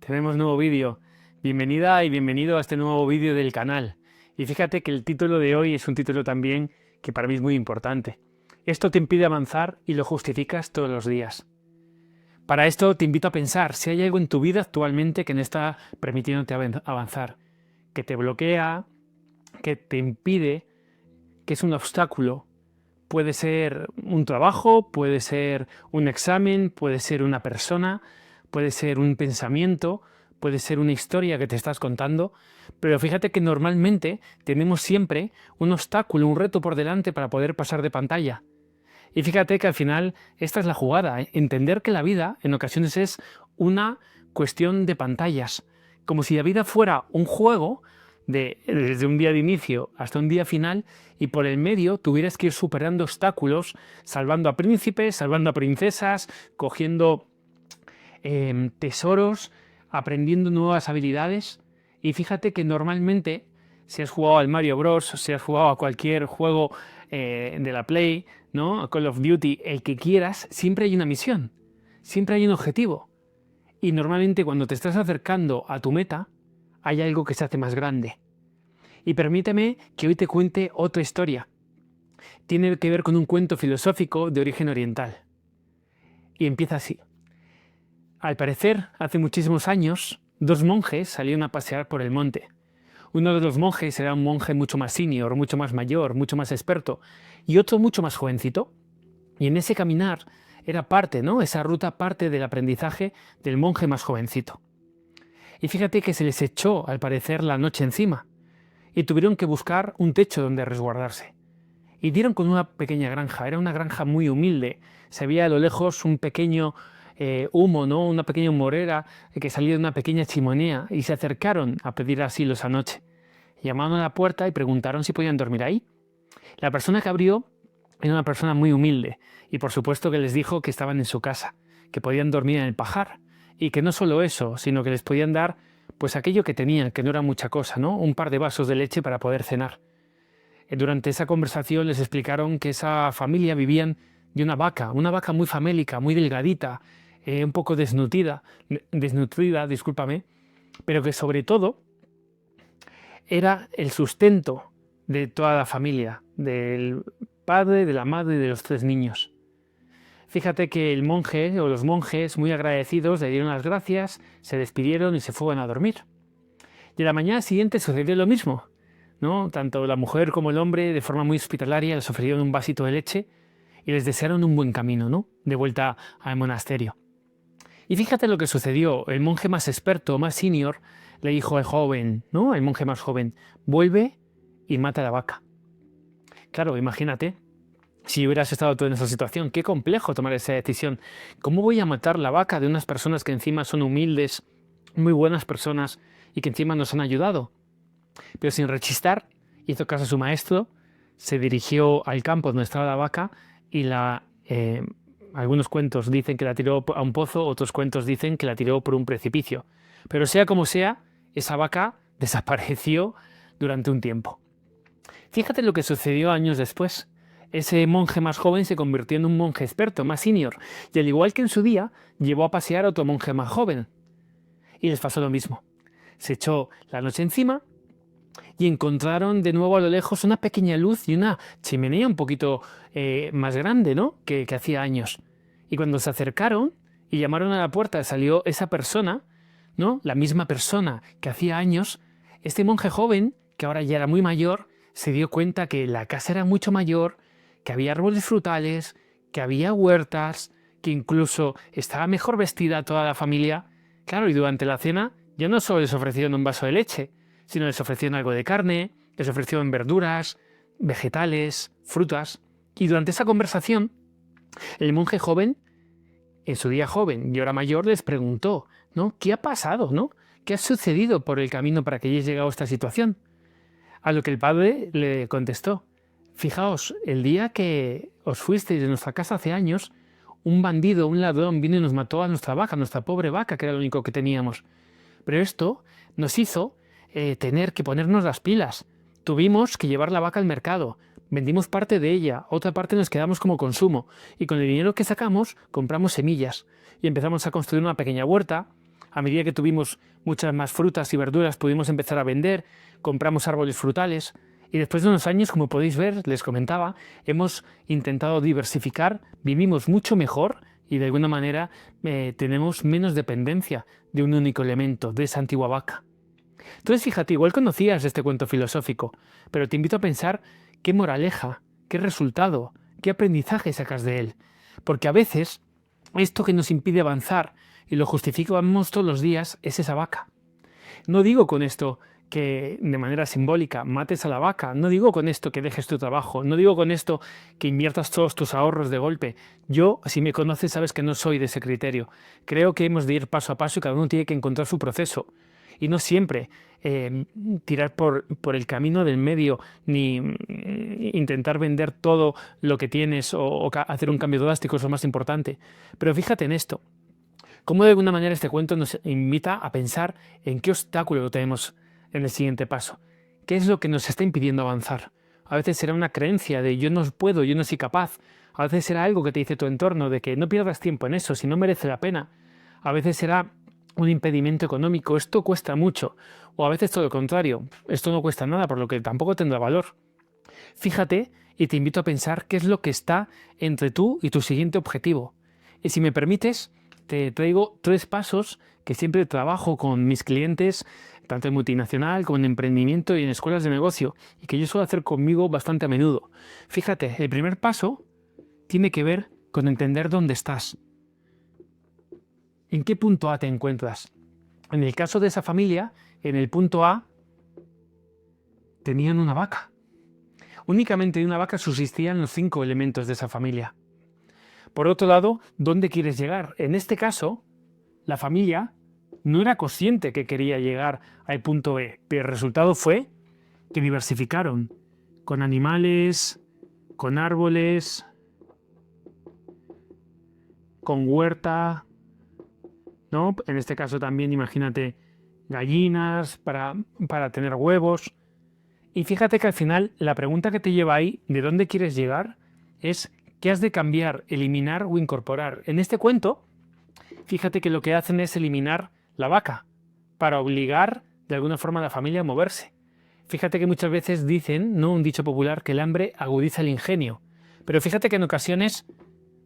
Tenemos nuevo vídeo. Bienvenida y bienvenido a este nuevo vídeo del canal. Y fíjate que el título de hoy es un título también que para mí es muy importante. Esto te impide avanzar y lo justificas todos los días. Para esto te invito a pensar si hay algo en tu vida actualmente que no está permitiéndote avanzar, que te bloquea, que te impide, que es un obstáculo. Puede ser un trabajo, puede ser un examen, puede ser una persona, puede ser un pensamiento, puede ser una historia que te estás contando, pero fíjate que normalmente tenemos siempre un obstáculo, un reto por delante para poder pasar de pantalla. Y fíjate que al final esta es la jugada, ¿eh? Entender que la vida en ocasiones es una cuestión de pantallas, como si la vida fuera un juego desde un día de inicio hasta un día final y por el medio tuvieras que ir superando obstáculos, salvando a príncipes, salvando a princesas, cogiendo tesoros, aprendiendo nuevas habilidades. Y fíjate que normalmente, si has jugado al Mario Bros, si has jugado a cualquier juego de la Play, ¿no? A Call of Duty, el que quieras, siempre hay una misión, siempre hay un objetivo. Y normalmente cuando te estás acercando a tu meta, hay algo que se hace más grande. Y permíteme que hoy te cuente otra historia. Tiene que ver con un cuento filosófico de origen oriental. Y empieza así. Al parecer, hace muchísimos años, dos monjes salieron a pasear por el monte. Uno de los monjes era un monje mucho más senior, mucho más mayor, mucho más experto, y otro mucho más jovencito. Y en ese caminar era parte, ¿no? Esa ruta parte del aprendizaje del monje más jovencito. Y fíjate que se les echó, al parecer, la noche encima, y tuvieron que buscar un techo donde resguardarse. Y dieron con una pequeña granja, era una granja muy humilde, se veía a lo lejos un pequeño humo, ¿no? Una pequeña humorera que salía de una pequeña chimenea y se acercaron a pedir asilo esa noche. Llamaron a la puerta y preguntaron si podían dormir ahí. La persona que abrió era una persona muy humilde y por supuesto que les dijo que estaban en su casa, que podían dormir en el pajar y que no solo eso, sino que les podían dar pues aquello que tenían, que no era mucha cosa, ¿no? Un par de vasos de leche para poder cenar. Durante esa conversación les explicaron que esa familia vivían de una vaca muy famélica, muy delgadita, un poco desnutrida, discúlpame, pero que sobre todo era el sustento de toda la familia, del padre, de la madre y de los tres niños. Fíjate que el monje o los monjes, muy agradecidos, le dieron las gracias, se despidieron y se fueron a dormir. Y a la mañana siguiente sucedió lo mismo, ¿no? Tanto la mujer como el hombre, de forma muy hospitalaria, les ofrecieron un vasito de leche y les desearon un buen camino, ¿no? De vuelta al monasterio. Y fíjate lo que sucedió. El monje más experto, más senior, le dijo al joven, ¿no? El monje más joven, vuelve y mata a la vaca. Claro, imagínate, si hubieras estado tú en esa situación, qué complejo tomar esa decisión. ¿Cómo voy a matar la vaca de unas personas que encima son humildes, muy buenas personas y que encima nos han ayudado? Pero sin rechistar, hizo caso a su maestro, se dirigió al campo donde estaba la vaca y algunos cuentos dicen que la tiró a un pozo, otros cuentos dicen que la tiró por un precipicio. Pero sea como sea, esa vaca desapareció durante un tiempo. Fíjate lo que sucedió años después. Ese monje más joven se convirtió en un monje experto, más senior, y al igual que en su día, llevó a pasear a otro monje más joven. Y les pasó lo mismo. Se echó la noche encima y encontraron de nuevo a lo lejos una pequeña luz y una chimenea un poquito más grande, ¿no? Que hacía años. Y cuando se acercaron y llamaron a la puerta, salió esa persona, ¿no? La misma persona que hacía años. Este monje joven, que ahora ya era muy mayor, se dio cuenta que la casa era mucho mayor, que había árboles frutales, que había huertas, que incluso estaba mejor vestida toda la familia. Claro, y durante la cena ya no solo les ofrecieron un vaso de leche, sino les ofrecieron algo de carne, les ofrecieron verduras, vegetales, frutas. Y durante esa conversación, el monje joven, en su día joven y ahora mayor, les preguntó, ¿no? ¿Qué ha pasado, no? ¿Qué ha sucedido por el camino para que hayáis llegado a esta situación? A lo que el padre le contestó, fijaos, el día que os fuisteis de nuestra casa hace años, un bandido, un ladrón, vino y nos mató a nuestra vaca, nuestra pobre vaca, que era lo único que teníamos. Pero esto nos hizo tener que ponernos las pilas. Tuvimos que llevar la vaca al mercado, vendimos parte de ella, otra parte nos quedamos como consumo, y con el dinero que sacamos compramos semillas y empezamos a construir una pequeña huerta, A medida que tuvimos muchas más frutas y verduras, pudimos empezar a vender, compramos árboles frutales y después de unos años, como podéis ver, les comentaba, hemos intentado diversificar, vivimos mucho mejor y de alguna manera tenemos menos dependencia de un único elemento, de esa antigua vaca. Entonces, fíjate, igual conocías este cuento filosófico, pero te invito a pensar qué moraleja, qué resultado, qué aprendizaje sacas de él. Porque a veces esto que nos impide avanzar y lo justificamos todos los días es esa vaca. No digo con esto que de manera simbólica mates a la vaca, no digo con esto que dejes tu trabajo, no digo con esto que inviertas todos tus ahorros de golpe. Yo, si me conoces, sabes que no soy de ese criterio. Creo que hemos de ir paso a paso y cada uno tiene que encontrar su proceso. Y no siempre tirar por el camino del medio, ni intentar vender todo lo que tienes o hacer un cambio drástico es lo más importante. Pero fíjate en esto, cómo de alguna manera este cuento nos invita a pensar en qué obstáculo tenemos en el siguiente paso. ¿Qué es lo que nos está impidiendo avanzar? A veces será una creencia de yo no puedo, yo no soy capaz. A veces será algo que te dice tu entorno de que no pierdas tiempo en eso, si no merece la pena. A veces será un impedimento económico, esto cuesta mucho. O a veces todo lo contrario, esto no cuesta nada, por lo que tampoco tendrá valor. Fíjate y te invito a pensar qué es lo que está entre tú y tu siguiente objetivo. Y si me permites, te traigo 3 pasos que siempre trabajo con mis clientes, tanto en multinacional como en emprendimiento y en escuelas de negocio, y que yo suelo hacer conmigo bastante a menudo. Fíjate, el primer paso tiene que ver con entender dónde estás. ¿En qué punto A te encuentras? En el caso de esa familia, en el punto A tenían una vaca. Únicamente de una vaca subsistían los 5 elementos de esa familia. Por otro lado, ¿dónde quieres llegar? En este caso, la familia no era consciente que quería llegar al punto B, pero el resultado fue que diversificaron con animales, con árboles, con huerta, ¿no? En este caso también imagínate gallinas para tener huevos. Y fíjate que al final la pregunta que te lleva ahí, ¿de dónde quieres llegar? Es ¿qué has de cambiar, eliminar o incorporar? En este cuento, fíjate que lo que hacen es eliminar la vaca para obligar de alguna forma a la familia a moverse. Fíjate que muchas veces dicen, ¿no?, un dicho popular, que el hambre agudiza el ingenio. Pero fíjate que en ocasiones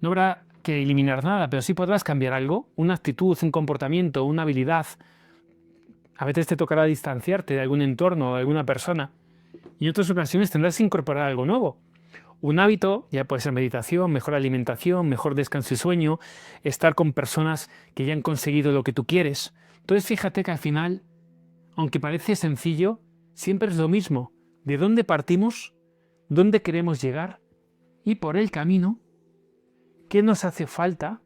no habrá que eliminar nada, pero sí podrás cambiar algo, una actitud, un comportamiento, una habilidad. A veces te tocará distanciarte de algún entorno o de alguna persona. Y en otras ocasiones tendrás que incorporar algo nuevo. Un hábito, ya puede ser meditación, mejor alimentación, mejor descanso y sueño, estar con personas que ya han conseguido lo que tú quieres. Entonces fíjate que al final, aunque parece sencillo, siempre es lo mismo. ¿De dónde partimos? ¿Dónde queremos llegar? Y por el camino, ¿qué nos hace falta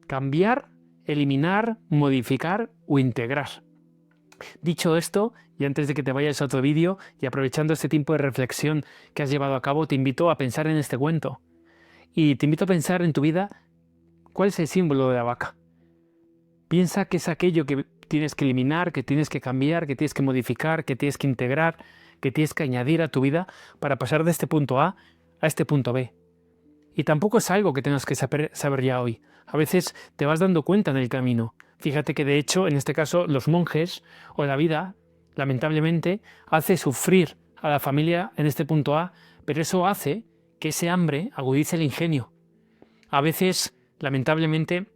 cambiar, eliminar, modificar o integrar? Dicho esto, y antes de que te vayas a otro vídeo, y aprovechando este tiempo de reflexión que has llevado a cabo, te invito a pensar en este cuento. Y te invito a pensar en tu vida, ¿cuál es el símbolo de la vaca? Piensa qué es aquello que tienes que eliminar, que tienes que cambiar, que tienes que modificar, que tienes que integrar, que tienes que añadir a tu vida para pasar de este punto A este punto B. Y tampoco es algo que tengas que saber ya hoy. A veces te vas dando cuenta en el camino. Fíjate que de hecho, en este caso, los monjes o la vida, lamentablemente, hace sufrir a la familia en este punto A, pero eso hace que ese hambre agudice el ingenio. A veces, lamentablemente,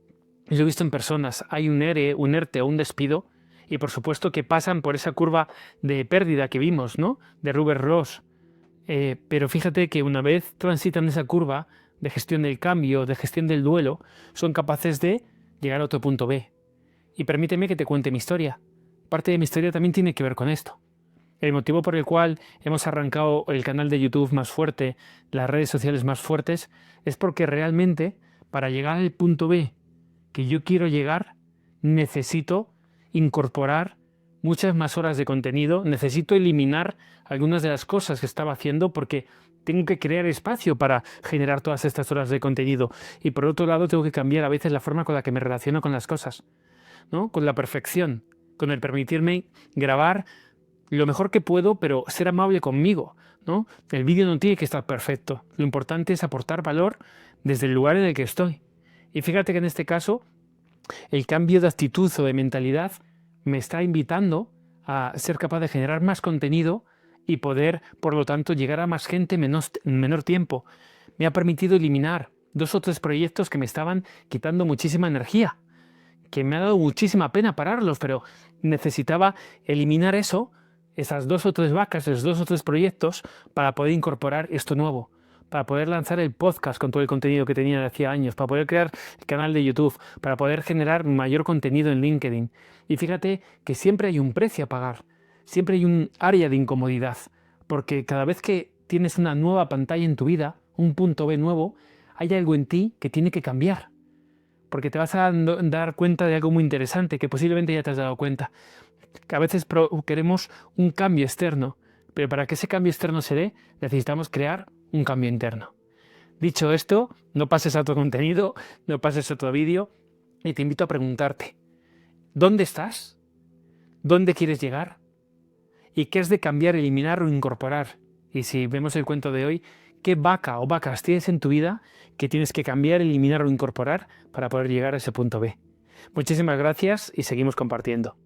lo he visto en personas, hay un ERE, un ERTE o un despido, y por supuesto que pasan por esa curva de pérdida que vimos, ¿no?, de Kubler-Ross. Pero fíjate que una vez transitan esa curva de gestión del cambio, de gestión del duelo, son capaces de llegar a otro punto B. Y permíteme que te cuente mi historia. Parte de mi historia también tiene que ver con esto. El motivo por el cual hemos arrancado el canal de YouTube más fuerte, las redes sociales más fuertes, es porque realmente para llegar al punto B que yo quiero llegar, necesito incorporar muchas más horas de contenido, necesito eliminar algunas de las cosas que estaba haciendo porque tengo que crear espacio para generar todas estas horas de contenido. Y por otro lado tengo que cambiar a veces la forma con la que me relaciono con las cosas, ¿no?, con la perfección, con el permitirme grabar lo mejor que puedo, pero ser amable conmigo, ¿no? El vídeo no tiene que estar perfecto. Lo importante es aportar valor desde el lugar en el que estoy. Y fíjate que en este caso El cambio de actitud o de mentalidad me está invitando a ser capaz de generar más contenido y poder, por lo tanto, llegar a más gente en menor tiempo. Me ha permitido eliminar 2 o 3 proyectos que me estaban quitando muchísima energía, que me ha dado muchísima pena pararlos, pero necesitaba eliminar eso, esas 2 o 3 vacas, esos 2 o 3 proyectos, para poder incorporar esto nuevo, para poder lanzar el podcast con todo el contenido que tenía de hacía años, para poder crear el canal de YouTube, para poder generar mayor contenido en LinkedIn. Y fíjate que siempre hay un precio a pagar, siempre hay un área de incomodidad, porque cada vez que tienes una nueva pantalla en tu vida, un punto B nuevo, hay algo en ti que tiene que cambiar. Porque te vas a dar cuenta de algo muy interesante, que posiblemente ya te has dado cuenta. Que a veces queremos un cambio externo, pero para que ese cambio externo se dé, necesitamos crear un cambio interno. Dicho esto, no pases a otro contenido, no pases a otro vídeo, y te invito a preguntarte, ¿dónde estás? ¿Dónde quieres llegar? ¿Y qué has de cambiar, eliminar o incorporar? Y si vemos el cuento de hoy, ¿qué vaca o vacas tienes en tu vida que tienes que cambiar, eliminar o incorporar para poder llegar a ese punto B? Muchísimas gracias y seguimos compartiendo.